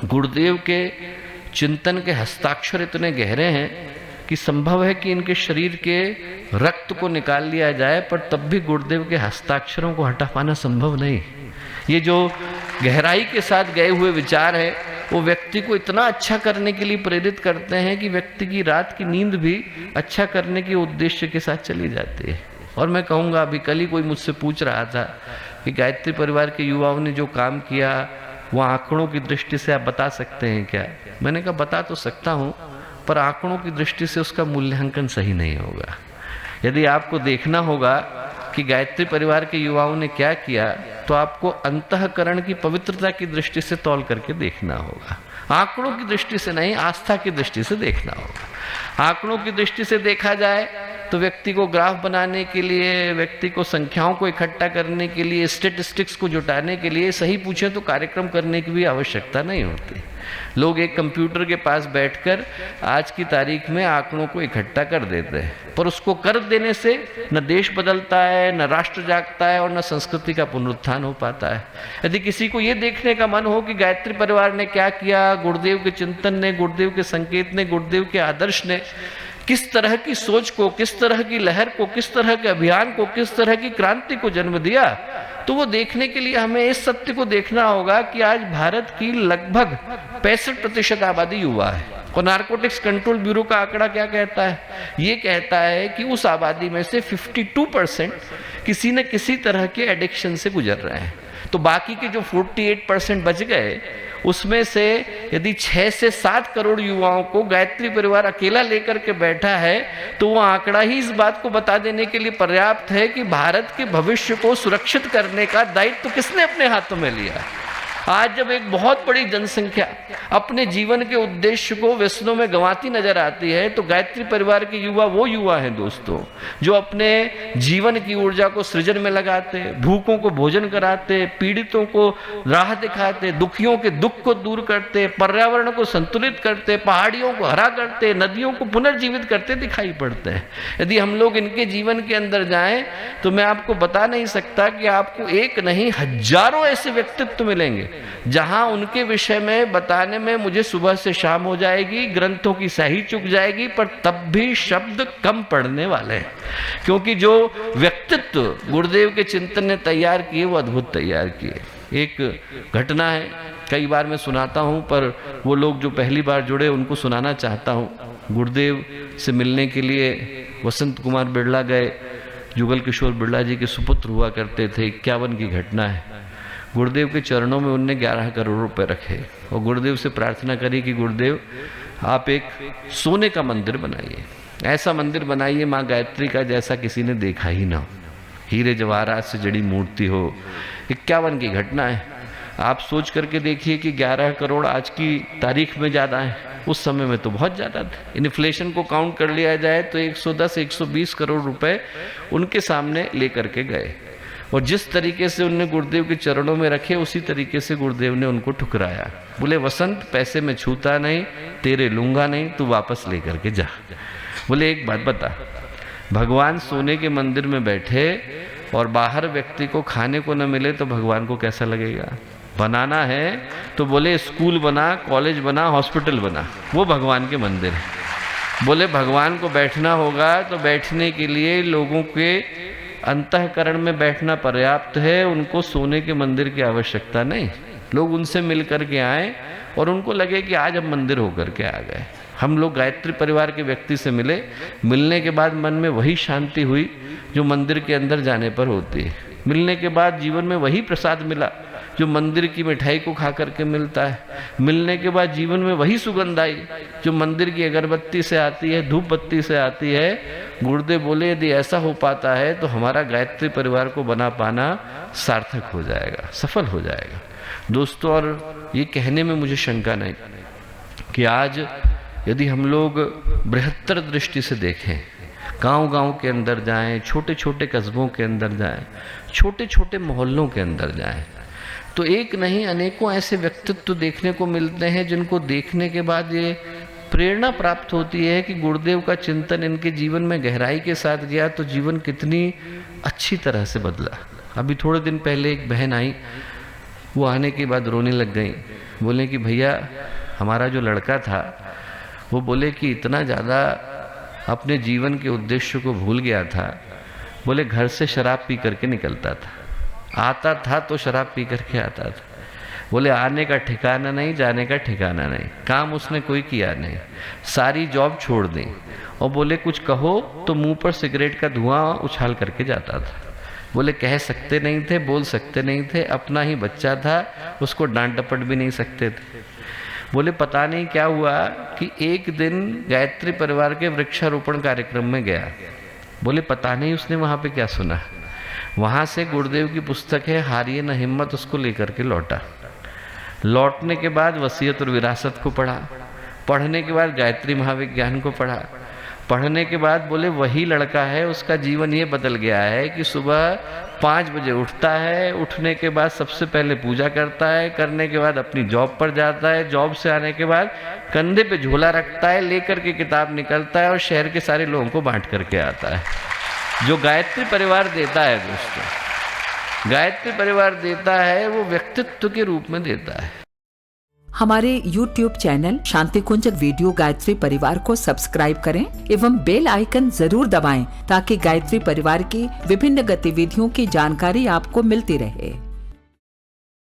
गुरुदेव के चिंतन के हस्ताक्षर इतने गहरे हैं कि संभव है कि इनके शरीर के रक्त को निकाल लिया जाए, पर तब भी गुरुदेव के हस्ताक्षरों को हटा पाना संभव नहीं। ये जो गहराई के साथ गए हुए विचार है वो व्यक्ति को इतना अच्छा करने के लिए प्रेरित करते हैं कि व्यक्ति की रात की नींद भी अच्छा करने के उद्देश्य के साथ चली जाती है। और मैं कहूँगा, अभी कल ही कोई मुझसे पूछ रहा था कि गायत्री परिवार के युवाओं ने जो काम किया वो आंकड़ों की दृष्टि से आप बता सकते हैं क्या? मैंने कहा बता तो सकता हूँ, पर आंकड़ों की दृष्टि से उसका मूल्यांकन सही नहीं होगा। यदि आपको देखना होगा कि गायत्री परिवार के युवाओं ने क्या किया, तो आपको अंतःकरण की पवित्रता की दृष्टि से तौल करके देखना होगा। आंकड़ों की दृष्टि से नहीं, आस्था की दृष्टि से देखना होगा। आंकड़ों की दृष्टि से देखा जाए तो व्यक्ति को ग्राफ बनाने के लिए, व्यक्ति को संख्याओं को इकट्ठा करने के लिए, स्टेटिस्टिक्स को जुटाने के लिए, सही पूछे तो कार्यक्रम करने की भी आवश्यकता नहीं होती। लोग एक कंप्यूटर के पास बैठकर आज की तारीख में आंकड़ों को इकट्ठा कर देते हैं, पर उसको कर देने से न देश बदलता है, न राष्ट्र जागता है, और न संस्कृति का पुनरुत्थान हो पाता है। यदि किसी को ये देखने का मन हो कि गायत्री परिवार ने क्या किया, गुरुदेव के चिंतन ने, गुरुदेव के संकेत ने, गुरुदेव के आदर्श ने किस तरह की सोच को, किस तरह की लहर को, किस तरह के अभियान को, किस तरह की क्रांति को जन्म दिया, तो वो देखने के लिए हमें इस सत्य को देखना होगा कि आज भारत की लगभग 65% आबादी युवा है। और नारकोटिक्स कंट्रोल ब्यूरो का आंकड़ा क्या कहता है? ये कहता है कि उस आबादी में से 52% किसी न किसी तरह के एडिक्शन से गुजर रहे हैं। तो बाकी के जो 48% बच गए, उसमें से यदि 6 से 7 करोड़ युवाओं को गायत्री परिवार अकेला लेकर के बैठा है, तो वो आंकड़ा ही इस बात को बता देने के लिए पर्याप्त है कि भारत के भविष्य को सुरक्षित करने का दायित्व किसने अपने हाथों में लिया। आज जब एक बहुत बड़ी जनसंख्या अपने जीवन के उद्देश्य को व्यसनों में गंवाती नजर आती है, तो गायत्री परिवार के युवा वो युवा हैं दोस्तों, जो अपने जीवन की ऊर्जा को सृजन में लगाते, भूखों को भोजन कराते, पीड़ितों को राह दिखाते, दुखियों के दुख को दूर करते, पर्यावरण को संतुलित करते, पहाड़ियों को हरा करते, नदियों को पुनर्जीवित करते दिखाई पड़ते हैं। यदि हम लोग इनके जीवन के अंदर जाएं तो मैं आपको बता नहीं सकता कि आपको एक नहीं हजारों ऐसे व्यक्तित्व मिलेंगे जहां उनके विषय में बताने में मुझे सुबह से शाम हो जाएगी, ग्रंथों की स्याही चुक जाएगी, पर तब भी शब्द कम पड़ने वाले हैं, क्योंकि जो व्यक्तित्व गुरुदेव के चिंतन ने तैयार किए वो अद्भुत तैयार किए। एक घटना है, कई बार मैं सुनाता हूं, पर वो लोग जो पहली बार जुड़े उनको सुनाना चाहता हूं। गुरुदेव से मिलने के लिए वसंत कुमार बिड़ला गए, जुगल किशोर बिड़ला जी के सुपुत्र हुआ करते थे। 51 की घटना है। गुरुदेव के चरणों में उनने 11 करोड़ रुपए रखे और गुरुदेव से प्रार्थना करी कि गुरुदेव आप एक सोने का मंदिर बनाइए, ऐसा मंदिर बनाइए माँ गायत्री का जैसा किसी ने देखा ही ना हो, हीरे जवाहरात से जड़ी मूर्ति हो। 51 की घटना है। आप सोच करके देखिए कि 11 करोड़ आज की तारीख में ज़्यादा है, उस समय में तो बहुत ज़्यादा था। इन्फ्लेशन को काउंट कर लिया जाए तो 110-120 करोड़ रुपए उनके सामने लेकर के गए, और जिस तरीके से उनने गुरुदेव के चरणों में रखे उसी तरीके से गुरुदेव ने उनको ठुकराया। बोले वसंत पैसे में छूता नहीं, तेरे लूंगा नहीं, तू वापस लेकर के जा। बोले एक बात बता, भगवान सोने के मंदिर में बैठे और बाहर व्यक्ति को खाने को न मिले तो भगवान को कैसा लगेगा? बनाना है तो बोले स्कूल बना, कॉलेज बना, हॉस्पिटल बना, वो भगवान के मंदिर है। बोले भगवान को बैठना होगा तो बैठने के लिए लोगों के अंतःकरण में बैठना पर्याप्त है, उनको सोने के मंदिर की आवश्यकता नहीं। लोग उनसे मिल कर के आए और उनको लगे कि आज हम मंदिर होकर के आ गए। हम लोग गायत्री परिवार के व्यक्ति से मिले, मिलने के बाद मन में वही शांति हुई जो मंदिर के अंदर जाने पर होती है। मिलने के बाद जीवन में वही प्रसाद मिला जो मंदिर की मिठाई को खा करके मिलता है। मिलने के बाद जीवन में वही सुगंध आई जो मंदिर की अगरबत्ती से आती है, धूप बत्ती से आती है। गुरुदेव बोले यदि ऐसा हो पाता है तो हमारा गायत्री परिवार को बना पाना सार्थक हो जाएगा, सफल हो जाएगा। दोस्तों, और ये कहने में मुझे शंका नहीं कि आज यदि हम लोग बृहत्तर दृष्टि से देखें, गांव-गांव के अंदर जाएं, छोटे छोटे कस्बों के अंदर जाएं, छोटे छोटे मोहल्लों के अंदर जाएं, तो एक नहीं अनेकों ऐसे व्यक्तित्व देखने को मिलते हैं जिनको देखने के बाद ये प्रेरणा प्राप्त होती है कि गुरुदेव का चिंतन इनके जीवन में गहराई के साथ गया तो जीवन कितनी अच्छी तरह से बदला। अभी थोड़े दिन पहले एक बहन आई, वो आने के बाद रोने लग गई। बोले कि भैया हमारा जो लड़का था वो बोले कि इतना ज़्यादा अपने जीवन के उद्देश्य को भूल गया था। बोले घर से शराब पी करके निकलता था, आता था तो शराब पी करके आता था। बोले आने का ठिकाना नहीं, जाने का ठिकाना नहीं, काम उसने कोई किया नहीं, सारी जॉब छोड़ दी। और बोले कुछ कहो तो मुंह पर सिगरेट का धुआं उछाल करके जाता था। बोले कह सकते नहीं थे, बोल सकते नहीं थे, अपना ही बच्चा था, उसको डांट डपट भी नहीं सकते थे। बोले पता नहीं क्या हुआ कि एक दिन गायत्री परिवार के वृक्षारोपण कार्यक्रम में गया। बोले पता नहीं उसने वहाँ पे क्या सुना। वहाँ से गुरुदेव की पुस्तक है हारिए न हिम्मत, उसको लेकर के लौटा। लौटने के बाद वसीयत और विरासत को पढ़ा, पढ़ने के बाद गायत्री महाविज्ञान को पढ़ा, पढ़ने के बाद बोले वही लड़का है, उसका जीवन ये बदल गया है कि सुबह 5 बजे उठता है, उठने के बाद सबसे पहले पूजा करता है, करने के बाद अपनी जॉब पर जाता है, जॉब से आने के बाद कंधे पे झोला रखता है, लेकर के किताब निकलता है और शहर के सारे लोगों को बांट करके आता है। जो गायत्री परिवार देता है दोस्तों, गायत्री परिवार देता है वो व्यक्तित्व के रूप में देता है। हमारे YouTube चैनल शांति कुंज वीडियो गायत्री परिवार को सब्सक्राइब करें एवं बेल आइकन जरूर दबाएं ताकि गायत्री परिवार की विभिन्न गतिविधियों की जानकारी आपको मिलती रहे।